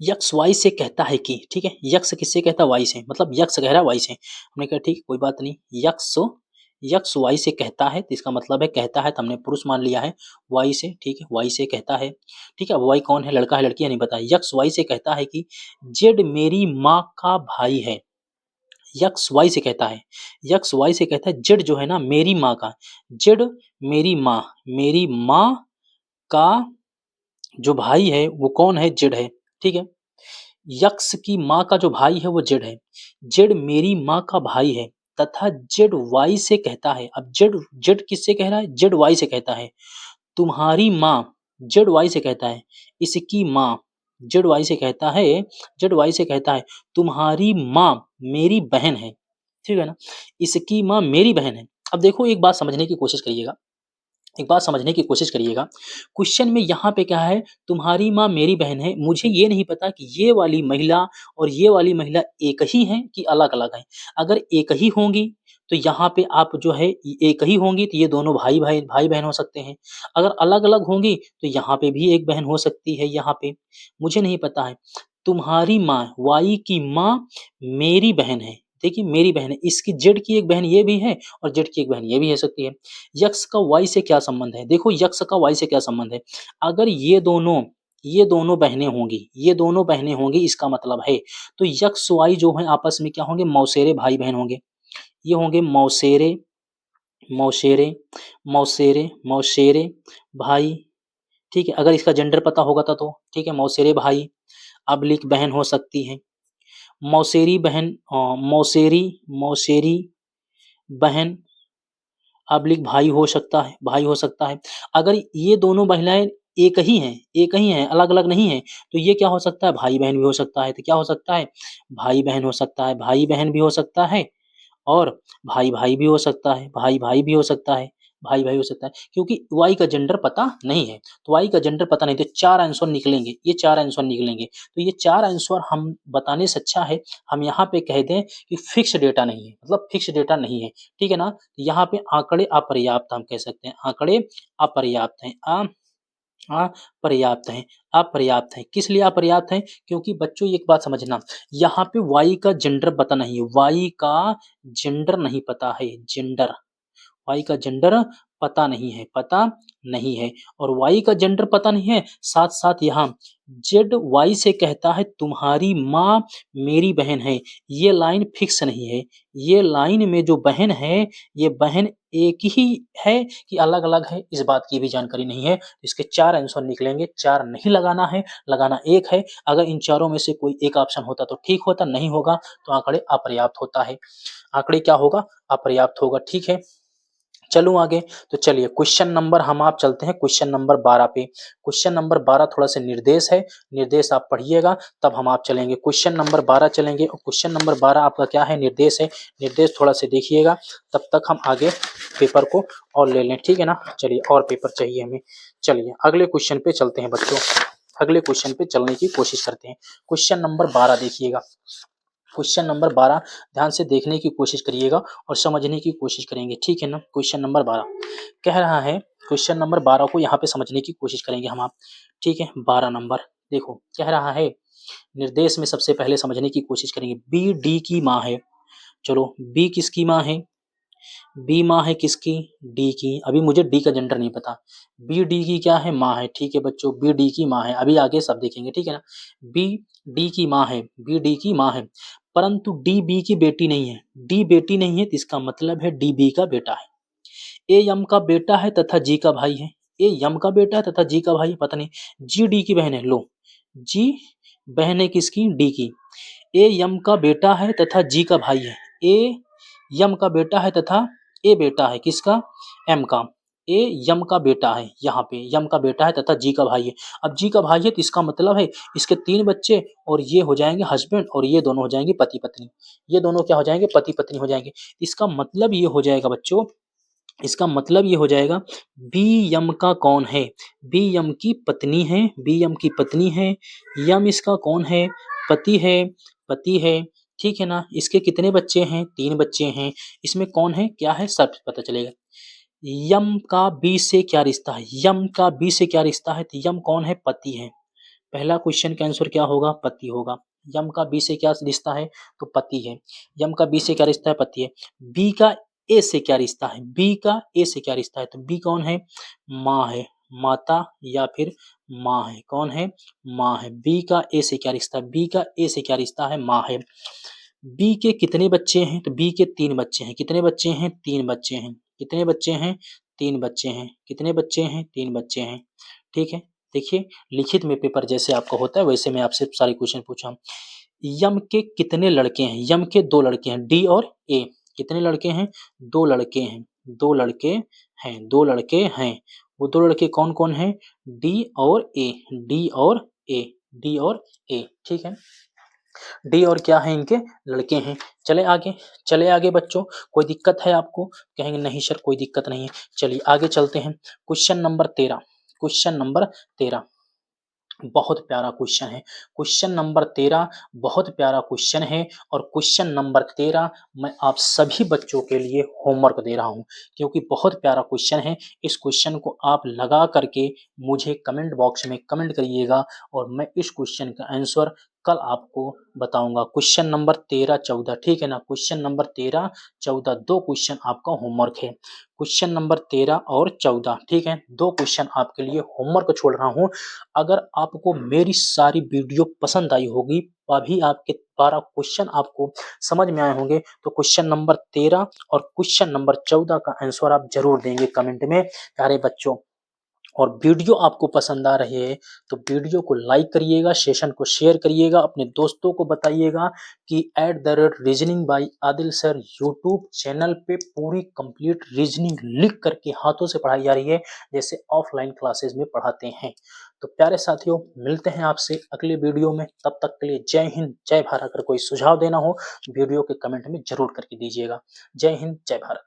यक्स वाई से कहता है कि, ठीक है, यक्स किससे कहता है? वाई से, मतलब यक्स कह रहा है वाई से। हमने कहा ठीक कोई बात नहीं, यक्स, यक्स वाई से कहता है, तो इसका मतलब है कहता है, तो हमने पुरुष मान लिया है वाई से, ठीक है, वाई से कहता है। ठीक है, वाई कौन है? लड़का है लड़की है नहीं पता। यक्स वाई से कहता है कि जेड मेरी माँ का भाई है। यक्स वाई से कहता है, यक्स वाई से कहता है जेड जो है ना मेरी माँ का, जेड मेरी माँ, मेरी माँ का जो भाई है वो कौन है? जेड है, ठीक है। यक्स की माँ का जो भाई है वो जेड है। जेड मेरी माँ का भाई है तथा जेड वाई से कहता है। अब जेड, जेड किससे कह रहा है? जेड वाई से कहता है तुम्हारी माँ, जेड वाई से कहता है इसकी माँ, जेड वाई से कहता है, जेड वाई से कहता है तुम्हारी माँ मेरी बहन है, ठीक है ना, इसकी माँ मेरी बहन है। अब देखो एक बात समझने की कोशिश करिएगा, एक बात समझने की कोशिश करिएगा। क्वेश्चन में यहाँ पे क्या है? तुम्हारी माँ मेरी बहन है। मुझे ये नहीं पता कि ये वाली महिला और ये वाली महिला एक ही हैं कि अलग-अलग हैं। अगर एक ही होंगी तो यहाँ पे आप जो है एक ही होंगी तो ये दोनों भाई-बहन हो सकते हैं। अगर अलग-अलग होंगी तो यहाँ पे भी एक बहन हो सकती है यहाँ पे। मुझे नहीं पता है। तुम्हारी माँ, वाई की माँ मेरी बहन है। देखिए मेरी बहन है, इसकी जेड की एक बहन ये भी है और जेड की एक बहन ये भी हो सकती है। यक्स का वाई से क्या संबंध है? देखो यक्स का वाई से क्या संबंध है? अगर ये दोनों ये दोनों बहनें होंगी, ये दोनों बहनें होंगी इसका मतलब है। तो यक्स वाई जो हैं आपस में क्या होंगे, मौसेरे भाई बहन होंगे। ये होंगे मौसेरे, मौसेरे, मौसेरे, मौसेरे भाई, ठीक है। अगर इसका जेंडर पता होगा तो ठीक है, मौसेरे भाई अब्लिक बहन हो सकती है। मौसेरी बहन, मौसेरी, मौसेरी बहन अब्लिक भाई हो सकता है, भाई हो सकता है। अगर ये दोनों महिलाएं एक ही हैं, एक ही हैं, अलग अलग नहीं है, तो ये क्या हो सकता है, भाई बहन भी हो सकता है। तो क्या हो सकता है, भाई बहन हो सकता है, भाई बहन भी हो सकता है, और भाई भाई भी हो सकता है, भाई भाई भी हो सकता है, भाई भाई हो सकता है। क्योंकि वाई का जेंडर पता नहीं है, तो वाई का जेंडर पता नहीं, तो चार आंसर निकलेंगे, ये चार आंसर निकलेंगे। तो ये चार आंसर हम बताने से अच्छा है हम यहाँ पे कह दें कि फिक्स डेटा नहीं है, मतलब फिक्स डेटा नहीं है, ठीक है ना। तो यहाँ पे आंकड़े अपर्याप्त हम कह सकते हैं, आंकड़े अपर्याप्त हैं, अपर्याप्त हैं, अपर्याप्त हैं। किस लिए अपर्याप्त हैं, क्योंकि बच्चों एक बात समझना, यहाँ पे वाई का जेंडर पता नहीं है, वाई का जेंडर नहीं पता है, जेंडर, वाई का जेंडर पता नहीं है, पता नहीं है। और वाई का जेंडर पता नहीं है, साथ साथ यहाँ जेड वाई से कहता है तुम्हारी माँ मेरी बहन है, ये लाइन फिक्स नहीं है। ये लाइन में जो बहन है, ये बहन एक ही है कि अलग अलग है, इस बात की भी जानकारी नहीं है। इसके चार आंसर निकलेंगे, चार नहीं लगाना है, लगाना एक है। अगर इन चारों में से कोई एक ऑप्शन होता तो ठीक होता, नहीं होगा तो आंकड़े अपर्याप्त होता है, आंकड़े क्या होगा, अपर्याप्त होगा, ठीक है। चलूँ आगे, तो चलिए क्वेश्चन नंबर हम आप चलते हैं क्वेश्चन नंबर 12 पे। क्वेश्चन नंबर 12 थोड़ा सा निर्देश है, निर्देश आप पढ़िएगा तब हम आप चलेंगे, क्वेश्चन नंबर 12 चलेंगे। और क्वेश्चन नंबर 12 आपका क्या है, निर्देश है, निर्देश थोड़ा सा देखिएगा, तब तक हम आगे पेपर को और ले लें, ठीक है ना। चलिए और पेपर चाहिए हमें, चलिए अगले क्वेश्चन पे चलते हैं बच्चों, अगले क्वेश्चन पे चलने की कोशिश करते हैं। क्वेश्चन नंबर 12 देखिएगा, क्वेश्चन नंबर 12 ध्यान से देखने की कोशिश करिएगा और समझने की कोशिश करेंगे, ठीक है ना। क्वेश्चन नंबर 12 कह रहा है, क्वेश्चन नंबर 12 को यहाँ पे समझने की कोशिश करेंगे हम आप, ठीक है। 12 नंबर देखो कह रहा है, निर्देश में सबसे पहले समझने की कोशिश करेंगे, बी डी की माँ है। चलो बी किसकी माँ है, बी माँ है किसकी, डी की। अभी मुझे डी का जेंडर नहीं पता, बी डी की क्या है, माँ है, ठीक है बच्चों, बी डी की माँ है, अभी आगे सब देखेंगे, ठीक है ना। बी डी की माँ है, बी डी की माँ है, परंतु डी बी की बेटी नहीं है। डी बेटी नहीं है तो इसका मतलब है डी बी का बेटा है। ए यम का बेटा है तथा जी का भाई है, ए यम का बेटा है तथा जी का भाई है, पता नहीं, जी डी की बहन है, लो जी बहन है किसकी, डी की। ए यम का बेटा है तथा जी का भाई है, ए यम का बेटा है तथा ए बेटा है किसका, एम का। ए यम का बेटा है, यहाँ पे यम का बेटा है तथा जी का भाई है। अब जी का भाई है तो इसका मतलब है इसके तीन बच्चे, और ये हो जाएंगे हस्बैंड, और ये दोनों हो जाएंगे पति पत्नी, ये दोनों क्या हो जाएंगे, पति पत्नी हो जाएंगे। इसका मतलब ये हो जाएगा बच्चों, इसका मतलब ये हो जाएगा, बी यम का कौन है, बी यम की पत्नी है, बी यम की पत्नी है, यम इसका कौन है, पति है, पति है, ठीक है ना। इसके कितने बच्चे हैं, तीन बच्चे हैं। इसमें कौन है, क्या है, सब पता चलेगा। यम का बी से क्या रिश्ता है, यम का बी से क्या रिश्ता है, तो यम कौन है, पति है। पहला क्वेश्चन का आंसर क्या होगा, पति होगा। यम का बी से क्या रिश्ता है, तो पति है। यम का बी से क्या रिश्ता है, पति है। बी का ए से क्या रिश्ता है, बी का ए से क्या रिश्ता है, तो बी कौन है, माँ है, माता या फिर माँ है, कौन है, माँ है। बी का ए से क्या रिश्ता है, बी का ए से क्या रिश्ता है, माँ है। बी के कितने बच्चे हैं, तो बी के तीन बच्चे हैं। कितने बच्चे हैं, तीन बच्चे हैं। कितने बच्चे हैं, तीन बच्चे हैं। कितने बच्चे हैं, तीन बच्चे हैं, ठीक है। देखिए लिखित में पेपर जैसे आपका होता है वैसे मैं आपसे सारे क्वेश्चन पूछा हूँ। यम के कितने लड़के हैं, यम के दो लड़के हैं, डी और ए। कितने लड़के हैं, दो लड़के हैं, दो लड़के हैं, दो लड़के हैं। वो दो लड़के कौन कौन हैं, डी और ए, डी और ए, डी और ए, ठीक है। डी और क्या है, इनके लड़के हैं। चले आगे, चले आगे बच्चों, कोई दिक्कत है आपको, कहेंगे नहीं सर कोई दिक्कत नहीं है। चलिए आगे चलते हैं, क्वेश्चन नंबर 13, क्वेश्चन नंबर 13 बहुत प्यारा क्वेश्चन है। क्वेश्चन नंबर 13 बहुत प्यारा क्वेश्चन है, और क्वेश्चन नंबर 13 मैं आप सभी बच्चों के लिए होमवर्क दे रहा हूं, क्योंकि बहुत प्यारा क्वेश्चन है। इस क्वेश्चन को आप लगा करके मुझे कमेंट बॉक्स में कमेंट करिएगा, और मैं इस क्वेश्चन का आंसर कल आपको बताऊंगा। क्वेश्चन नंबर 13, 14, ठीक है ना। क्वेश्चन नंबर 13, 14 दो क्वेश्चन आपका होमवर्क है। क्वेश्चन नंबर 13 और 14, ठीक है, दो क्वेश्चन आपके लिए होमवर्क छोड़ रहा हूं। अगर आपको मेरी सारी वीडियो पसंद आई होगी, अभी आपके 12 क्वेश्चन आपको समझ में आए होंगे, तो क्वेश्चन नंबर 13 और क्वेश्चन नंबर 14 का आंसर आप जरूर देंगे कमेंट में प्यारे बच्चों। और वीडियो आपको पसंद आ रही है तो वीडियो को लाइक करिएगा, सेशन को शेयर करिएगा, अपने दोस्तों को बताइएगा कि reasoning bye Adil sir YouTube channel पे पूरी कंप्लीट रीजनिंग लिख करके हाथों से पढ़ाई जा रही है, जैसे ऑफलाइन क्लासेस में पढ़ाते हैं। तो प्यारे साथियों, मिलते हैं आपसे अगले वीडियो में, तब तक के लिए जय हिंद जय भारत। अगर कोई सुझाव देना हो वीडियो के कमेंट में जरूर करके दीजिएगा। जय हिंद जय भारत।